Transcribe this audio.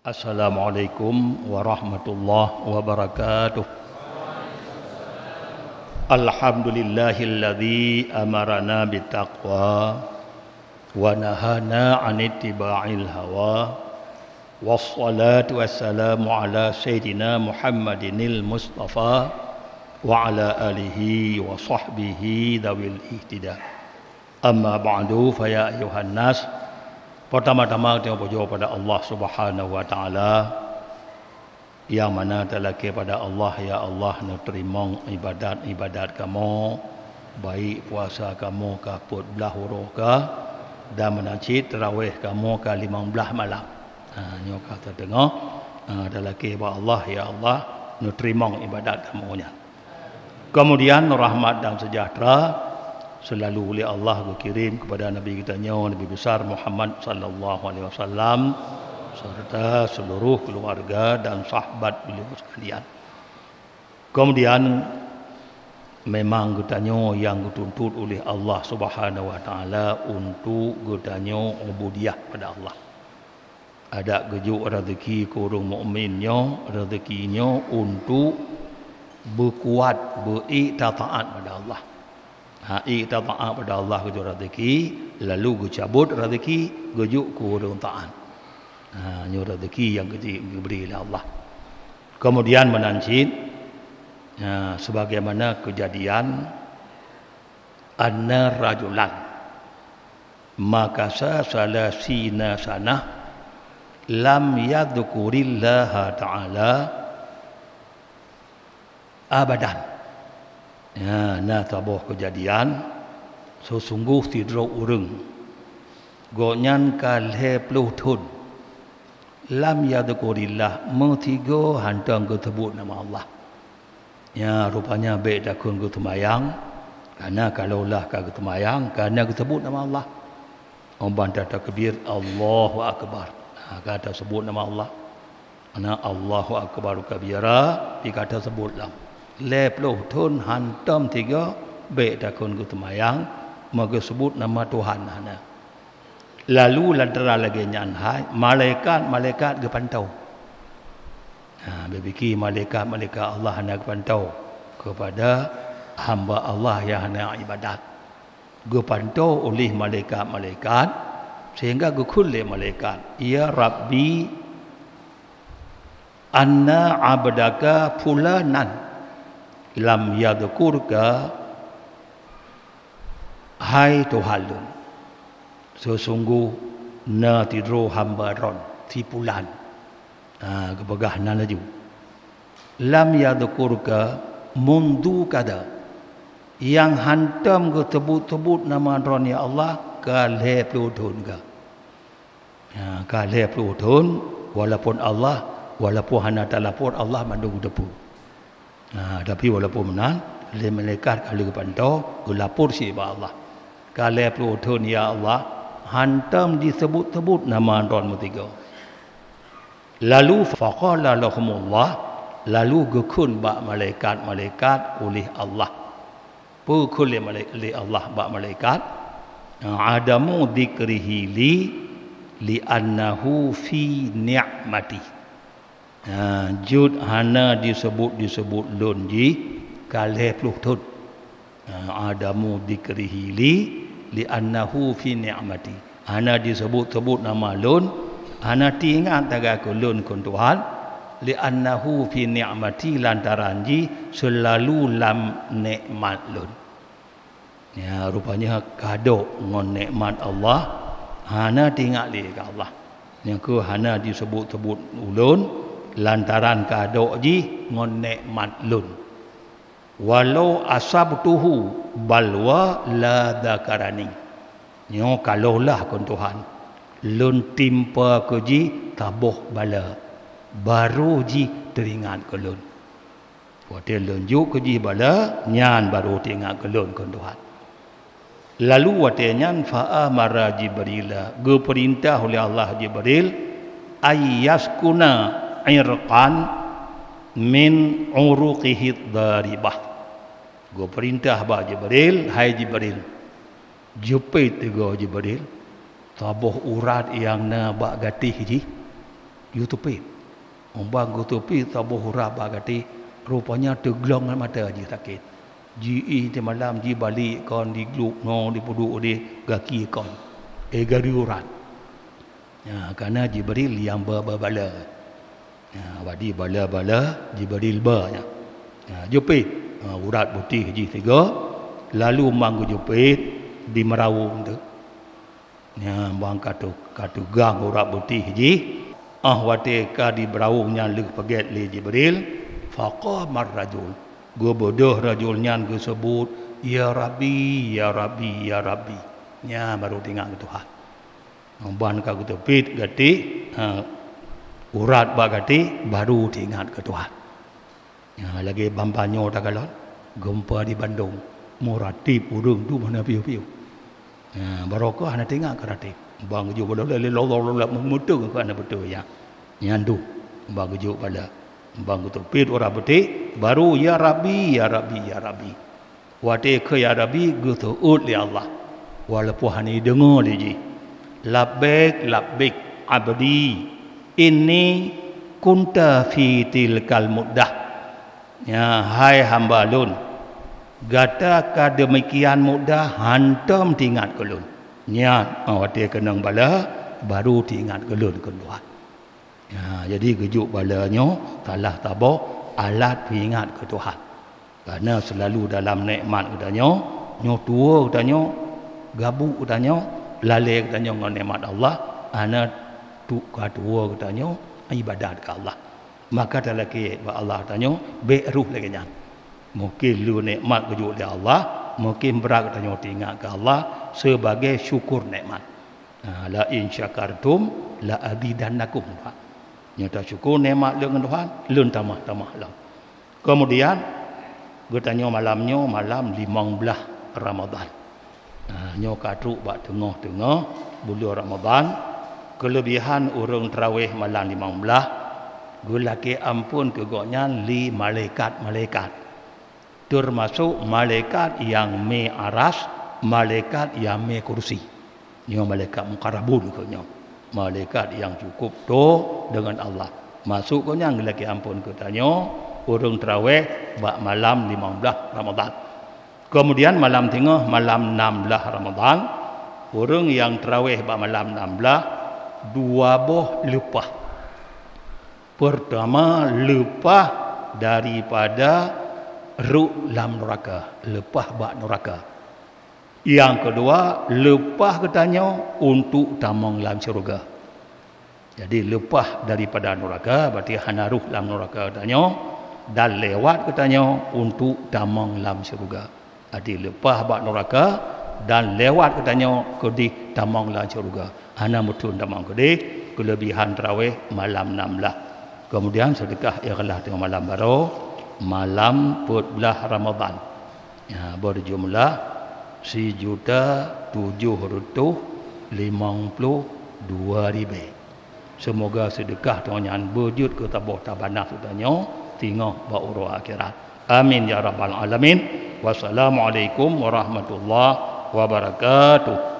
Assalamualaikum warahmatullahi wabarakatuh. Alhamdulillahilladzi amarana bittaqwa wa nahana 'anit tiba'il hawa. Wassalatu wassalamu ala sayyidina Muhammadinil Mustafa wa ala alihi wa sahbihi dzawil ihtida. Amma ba'du fa ya ayuhan nas. Pertama-tama kita berdoa pada Allah Subhanahu wa taala yang mana telah kepada Allah, ya Allah, nak terima ibadat kamu, baik puasa kamu ke 14 ke dan menajid tarawih kamu ke 15 malam. Nyo kata dengar telah kepada Allah, ya Allah, nak terima ibadat kamu nya. Kemudian rahmat dan sejahtera selalu oleh Allah dikirim kepada Nabi kita Nabi besar Muhammad sallallahu alaihi wasallam serta seluruh keluarga dan sahabat beliau sekalian. Kemudian memang kita yang dituntut oleh Allah Subhanahu wa taala untuk kita ubudiyah pada Allah. Ada gejuk rezeki kurung mukminnya, rezekinya untuk berkuat beritaat pada Allah. Kita taat pada Allah kepada rezeki, lalu cabut rezeki, gejuk kurung taat. Ini rezeki yang diberi oleh Allah. Kemudian menancit, sebagaimana kejadian anna rajulan makasa salasina sanah lam yadhkurillaha ta'ala abadan. Nah tabuh kejadian sesungguh tidro urang gonyan kalhe pluthun lam yadhkurillah mentigo hantang ketebut nama Allah. Ya rupanya baik dakun ketemayang karena kalaulah ka ketemayang karena ketebut nama Allah. Omban takbir Allahu akbar. Kata sebut nama Allah. Ana Allahu akbar kabira dikata sebutlah. Leploh tun hantam tiga baik dakun ketemayang maka sebut nama Tuhan hana. Lalu ladra lagi nyanhai malaikat gepantau. Berfikir malaikat Allah hana gepantau kepada hamba Allah yang hana ibadat. Gepantau oleh malaikat sehingga gekulle malaikat, ya Rabbi anna abdaka fulanan lam yadhkurka, hai Tuhan, sesungguh na tidro hamba ron tipulan kebegah na laju lam yadhkurka mundu kada yang hantam ke tebut-tebut nama ron ya Allah ka lepluthun ka lepluthun walaupun hana talapur Allah mandung depu. Tapi walaupun menang, le malaikat kalau kepantau, gelapur si Allah. Kalau peluthun ya Allah, hantam disebut-sebut nama ron mutiga. Lalu faqala lahumullah, lalu gekun ba malaikat oleh Allah. Pukul oleh Allah ba malaikat. Adamu dzikrihi li annahu fi ni'mati. Jud hana disebut lun ji kalih pluhtun. Adamu dzikrihi li annahu fi ni'mati. Hana disebut nama lun, hana tingat tagaku lun kun Tuhan li annahu fi ni'mati lantaran ji selalu lam nikmat lun. Ya rupanya kado ngon nikmat Allah hana tingat li ke Allah. Yang ke hana disebut ulun lantaran kado ji ngon nikmat lun. Walau asabtuhu balwa la dzakarani. Nyo kalaulah kun Tuhan lun timpa ke ji tabuh bala baru ji teringat ke lun. Waktu lun ju ke ji bala nyan baru teringat ke lun kun Tuhan. Lalu waktu nyan fa amara Jibril, ge perintah oleh Allah Jibril ayyaskuna irqan min uruqihi daribah. Go perintah ba Jibril, hai Jibril. Jepit tiga Jibril. Tabuh urat yang na ba gatih ji. Yu tupit. Ombang go tupit tabuh urat ba gatih. Rupanya teglong mata ji sakit. Ji ti malam ji balik kon di gluk no di puduk di gaki kon. Gari urat. Ya, kerana Jibril yang berbala. Ya, wadi bala-bala Jibril bernya. Ya, jepit urat putih ji tiga. Lalu manggu jepit di merawung tu. Ya, bang katu gang urat putih ji. Wate ka di merawungnya lek peget li Jibril. Faqamar rajul. Go bodoh rajulnya go sebut ya Rabbi, ya Rabbi, ya Rabbi. Ya baru tinggal ke Tuhan. Ban ka gitu pit gati urat ba gati baru tinggal ke Tuhan. Ya lagi bambanyo tagalon gempa di Bandung. Muratib urung tu mana piu-piu. Ya barokah ana tinggal ke ratib. Bang ju bodoh le lolol memutung ke ana betul ya. Nyandu bang ju pada bang tu pit ora betik baru ya Rabbi, ya Rabbi, ya Rabbi. Wate ke ya Rabbi gitu ut li Allah. Walaupun hani dengar dia. Labbaik labbaik abdi inni kunta fi tilkal muddah. Ya hai hamba lun. Gata ka demikian mudah hantam tingat ke lun. Nya wate kenang bala baru tingat ke lun kedua. Ya jadi gejuk balanya talah tabok alat ingat ke Tuhan. Kerana selalu dalam nikmat katanya, nyo tua katanya, gabuk katanya, lalai katanya dengan nikmat Allah, ana tu tua katanya ibadat ke Allah. Maka talaki ba Allah katanya beruh lagi nya. Mungkin lu nikmat kejuk dari Allah, mungkin berat katanya ingat ke Allah sebagai syukur nikmat. La in syakartum la azidannakum. Nyata syukur nikmat dengan Tuhan, lun tamah-tamah lah. Kemudian bertanya malamnya malam 15 Ramadan. Nyo katruk bak tengah-tengah bulan Ramadan. Kelebihan orang tarawih malam 15 gulake ampun kegoknya li malaikat-malaikat. Termasuk malaikat yang me aras, malaikat yang me kursi. Nyo malaikat mukarrabun kenya. Malaikat yang cukup tu dengan Allah. Masuk kenya lagi ampun katanya orang tarawih bak malam 15 Ramadan. Kemudian malam tengah malam 16 Ramadan orang yang tarawih bak malam 16 dua boh lepah. Pertama lepah daripada ruh lam neraka, lepah bak neraka. Yang kedua, lepah katanya untuk tamang dalam syurga. Jadi lepah daripada neraka, berarti hana ruh dalam neraka katanya. Dan lewat katanya untuk tamang dalam syurga. Jadi lepah bak neraka dan lewat katanya ke di tamang dalam syurga. Hana betul tamang ke di kelebihan tarawih malam 16. Kemudian sedekah ikhlas tengah malam baru, malam 14 Ramadan. Ya, berjumlah 1,752,000. Semoga sedekah tuan-tuan berjud ke tabah tabanah sudahnya tinggal bauru akhirat. Amin ya rabbal alamin. Wassalamualaikum warahmatullahi wabarakatuh.